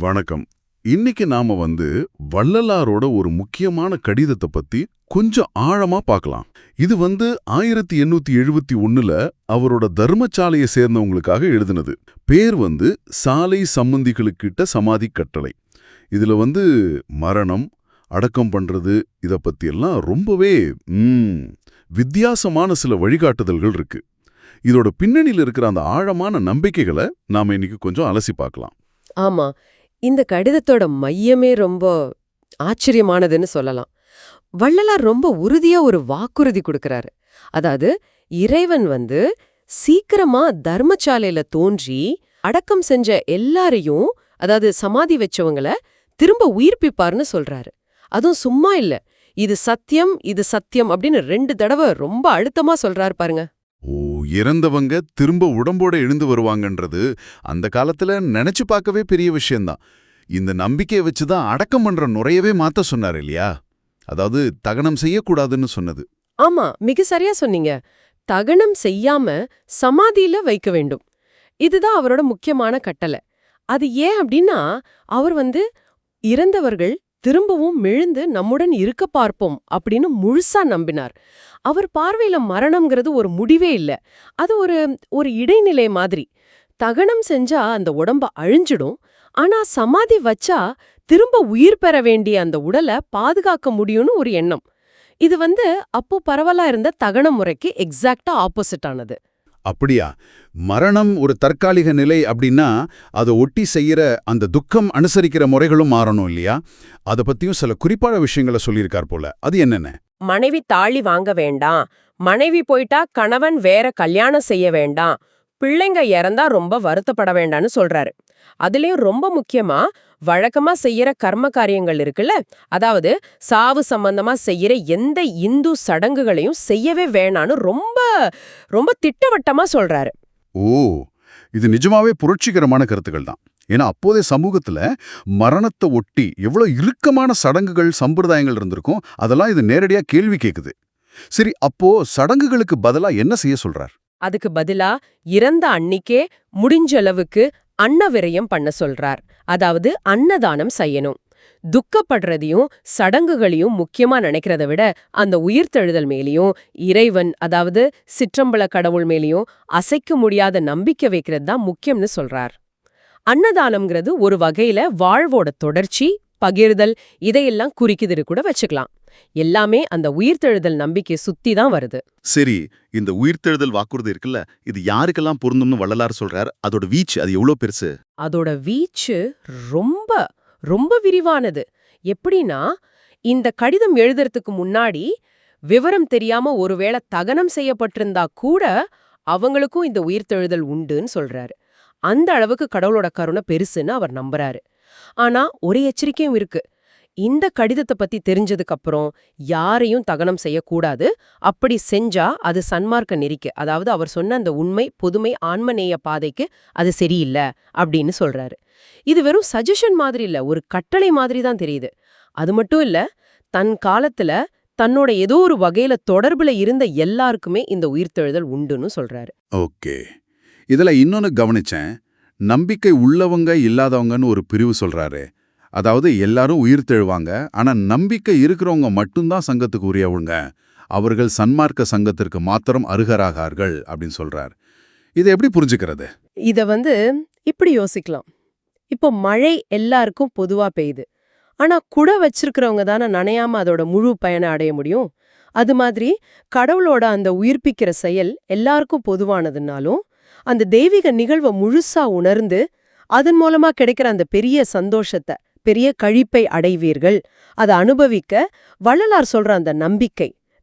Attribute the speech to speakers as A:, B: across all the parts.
A: வணக்கம். இன்னைக்கு நாம வள்ளலாரோட ஒரு முக்கியமான கடிதத்தை பத்தி கொஞ்சம் ஆழமா பார்க்கலாம். இது 1871ல அவரோட தர்மசாலையை சேர்ந்தவங்களுக்காக எழுதினது. பேர் சாலை சம்பந்திகளுக்கிட்ட சமாதி கட்டளை. இதுல மரணம், அடக்கம் பண்றது இத பத்தி எல்லாம் ரொம்பவே வித்தியாசமான சில வழிகாட்டுதல்கள் இருக்கு. இதோட பின்னணியில் இருக்கிற அந்த ஆழமான நம்பிக்கைகளை நாம இன்னைக்கு கொஞ்சம் அலசி பார்க்கலாம்.
B: ஆமா, இந்த கடிதத்தோட மையமே ரொம்ப ஆச்சரியமானதுன்னு சொல்லலாம். வள்ளலார் ரொம்ப உறுதியா ஒரு வாக்குறுதி கொடுக்கறாரு. அதாவது இறைவன் சீக்கிரமா தர்மசாலையில தோன்றி அடக்கம் செஞ்ச எல்லாரையும், அதாவது சமாதி வச்சவங்கள திரும்ப உயிர்ப்பிப்பார்னு சொல்றாரு. அதுவும் சும்மா இல்ல, இது சத்தியம், இது சத்தியம் அப்படின்னு 2 தடவை ரொம்ப அழுத்தமா சொல்றாரு பாருங்க.
A: ஓ, இறந்தவங்க திரும்ப உடம்போட எழுந்து வருவாங்கன்றது அந்த காலத்துல நினைச்சு பார்க்கவே பெரிய விஷயம்தான். இந்த நம்பிக்கையை வச்சுதான் அடக்கம் பண்ற நுரையவே மாத்த சொன்னார் இல்லையா? அதாவது தகனம் செய்யக்கூடாதுன்னு சொன்னது.
B: ஆமா, மிக சரியா சொன்னீங்க. தகனம் செய்யாம சமாதியில வைக்க வேண்டும். இதுதான் அவரோட முக்கியமான கட்டளை. அது ஏன் அப்படின்னா, அவர் இறந்தவர்கள் திரும்பவும் மெழுந்து நம்முடன் இருக்க பார்ப்போம் அப்படின்னு முழுசா நம்பினார். அவர் பார்வையில மரணம்ங்கிறது ஒரு முடிவே இல்ல, அது ஒரு இடைநிலை மாதிரி. தகனம் செஞ்சா அந்த உடம்ப அழிஞ்சிடும், ஆனா சமாதி வச்சா திரும்ப உயிர் பெற வேண்டிய அந்த உடலை பாதுகாக்க முடியும்னு ஒரு எண்ணம். இது அப்போ பரவலா இருந்த தகன முறைக்கு எக்ஸாக்டா ஆப்போசிட் ஆனது.
C: அப்படியா? மரணம் ஒரு தற்காலிக நிலை அப்படின்னா அதை ஒட்டி செய்யற அந்த துக்கம் அனுசரிக்கிற முறைகளும் மாறணும் இல்லையா? அதை பத்தியும் சில குறிப்பான விஷயங்களை சொல்லியிருக்கார் போல. அது என்னென்ன?
D: மனைவி தாலி வாங்க வேண்டாம், மனைவி போயிட்டா கணவன் வேற கல்யாணம் செய்ய வேண்டாம், பிள்ளைங்க இறந்தா ரொம்ப வருத்தப்பட வேண்டாம்னு சொல்றாரு. அதுலயும் ரொம்ப முக்கியமா வழக்கமா செய்யற கர்ம காரியங்கள் இருக்குல்ல, அதாவது சாவு சம்பந்தமா செய்யற எந்த இந்து சடங்குகளையும் செய்யவே வேணான்னு ரொம்ப ரொம்ப திட்டவட்டமா சொல்றாரு.
C: ஓ, இது நிஜமாவே புரட்சிகரமான கருத்துக்கள் தான். ஏன்னா அப்போதைய சமூகத்துல மரணத்தை ஒட்டி எவ்வளவு இறுக்கமான சடங்குகள் சம்பிரதாயங்கள் இருந்திருக்கும், அதெல்லாம் இது நேரடியா கேள்வி கேக்குது. சரி, அப்போ சடங்குகளுக்கு பதிலா என்ன செய்ய சொல்றார்?
D: அதுக்கு பதிலா இறந்த அன்னிக்கே முடிஞ்ச அளவுக்கு அன்னவிரயம் பண்ண சொல்றார். அதாவது அன்னதானம் செய்யணும். துக்கப்படுறதையும் சடங்குகளையும் முக்கியமா நினைக்கிறத விட அந்த உயிர்த்தெழுதல் மேலேயும் இறைவன், அதாவது சிற்றம்பல கடவுள் மேலேயும் அசைக்க முடியாத நம்பிக்கை வைக்கிறது தான் முக்கியம்னு சொல்றார். அன்னதானம்ங்கிறது ஒரு வகையில வாழ்வோட தொடர்ச்சி, பகிர்தல், இதையெல்லாம் குறிக்குதுன்னு கூட வச்சுக்கலாம். எல்லாமே அந்த உயிர்த்தெழுதல் நம்பிக்கை சுத்தி தான் வருது.
C: சரி, இந்த உயிர்த்தெழுதல் வாக்குறுதி இருக்குல்ல, இது யாருக்கெல்லாம் பொருந்தும்னு வள்ளலார் சொல்றார்? அதோட வீச்சு அது எவ்வளவு பெருசு?
D: அதோட வீச்சு ரொம்ப ரொம்ப விரிவானது. எப்படின்னா, இந்த கடிதம் எழுதுறதுக்கு முன்னாடி விவரம் தெரியாம ஒருவேளை தகனம் செய்யப்பட்டிருந்தா கூட அவங்களுக்கும் இந்த உயிர்த்தெழுதல் உண்டுன்னு சொல்றாரு. அந்த அளவுக்கு கடவுளோட கருணை பெருசுன்னு அவர் நம்புறாரு. ஆனா ஒரு எச்சரிக்கையும் இருக்கு. இந்த கடிதத்தை பத்தி தெரிஞ்சதுக்கு அப்புறம் யாரையும் தகனம் செய்யக்கூடாது. அப்படி செஞ்சா அது சன்மார்க்க நெறிக்கு, அதாவது அவர் சொன்ன அந்த உண்மை பொதுமை ஆன்மநேய பாதைக்கு அது சரியில்லை அப்படின்னு சொல்றாரு. இது வெறும் சஜஷன் மாதிரி இல்ல, ஒரு கட்டளை மாதிரி தான் தெரியுது. அது மட்டும் இல்ல, தன் காலத்துல தன்னோட ஏதோ ஒரு வகையில தொடர்புல இருந்த எல்லாருக்குமே இந்த உயிர்த்தெழுதல் உண்டுன்னு சொல்றாரு.
C: ஓகே, இதுல இன்னொன்னு கவனிச்சேன். நம்பிக்கை உள்ளவங்க இல்லாதவங்கன்னு ஒரு பிரிவு சொல்றாரு. அதாவது எல்லாரும் உயிர்த்தெழுவாங்க, ஆனா நம்பிக்கை இருக்கிறவங்க மட்டும்தான் சங்கத்துக்கு உரியவங்க, அவர்கள் சன்மார்க்க சங்கத்திற்கு மாத்திரம் அருகராகார்கள் அப்படின்னு சொல்றார். இதை எப்படி புரிஞ்சுக்கிறது?
D: இத இப்படி யோசிக்கலாம். இப்போ மழை எல்லாருக்கும் பொதுவா பெய்யுது, ஆனா குடை வச்சிருக்கிறவங்க தானே நனையாம அதோட முழு பயனை அடைய முடியும். அது மாதிரி கடவுளோட அந்த உயிர்ப்பிக்கிற செயல் எல்லாருக்கும் பொதுவானதுனாலும் அந்த தெய்வீக நிகழ்வை முழுசா உணர்ந்து அதன் மூலமா கிடைக்கிற அந்த பெரிய சந்தோஷத்தை, பெரிய கழிப்பை அடைவீர்கள். அதை அனுபவிக்க வள்ளலார் சொல்ற அந்த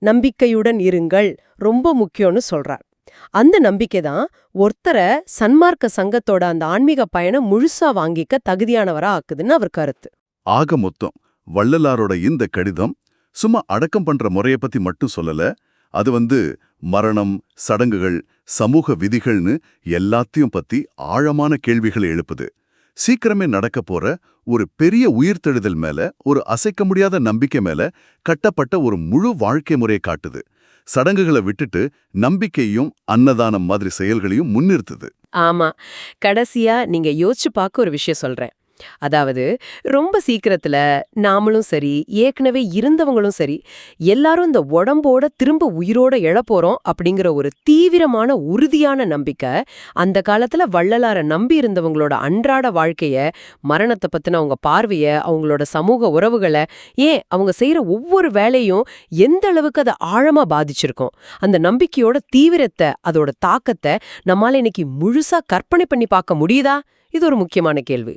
D: நம்பிக்கையுடன் இருங்கள் ரொம்ப முக்கியம்னு சொல்றார். அந்த நம்பிக்கை தான் ஒருத்தரை சன்மார்க்க சங்கத்தோட அந்த ஆன்மீக பயணம் முழுசா வாங்கிக்க தகுதியானவரா ஆக்குதுன்னு அவர் கருத்து.
C: ஆக மொத்தம் வள்ளலாரோட இந்த கடிதம் சும்மா அடக்கம் பண்ற முறைய பத்தி மட்டும் சொல்லல, அது மரணம், சடங்குகள், சமூக விதிகள்னு எல்லாத்தையும் பத்தி ஆழமான கேள்விகளை எழுப்புது. சீக்கிரமே நடக்க போற ஒரு பெரிய உயிர்த்தெழுதல் மேல, ஒரு அசைக்க முடியாத நம்பிக்கை மேல கட்டப்பட்ட ஒரு முழு வாழ்க்கை முறையை காட்டுது. சடங்குகளை விட்டுட்டு நம்பிக்கையும் அன்னதானம் மாதிரி செயல்களையும் முன்னிறுத்துது.
D: ஆமா, கடைசியா நீங்க யோசிச்சு பார்க்க ஒரு விஷயம் சொல்றேன். அதாவது ரொம்ப சீக்கிரத்துல நாமளும் சரி, ஏற்கனவே இருந்தவங்களும் சரி, எல்லாரும் இந்த உடம்போட திரும்ப உயிரோட எழப்போறோம் அப்படிங்கிற ஒரு தீவிரமான உறுதியான நம்பிக்கை அந்த காலத்துல வள்ளலார நம்பி இருந்தவங்களோட அன்றாட வாழ்க்கைய, மரணத்தை பத்தின அவங்க பார்வைய, அவங்களோட சமூக உறவுகளை, ஏன் அவங்க செய்யற ஒவ்வொரு வேலையும் எந்த அளவுக்கு அதை ஆழமா பாதிச்சிருக்கும், அந்த நம்பிக்கையோட தீவிரத்தை, அதோட தாக்கத்தை நம்மால இன்னைக்கு முழுசா கற்பனை பண்ணி பார்க்க முடியுதா? இது ஒரு முக்கியமான கேள்வி.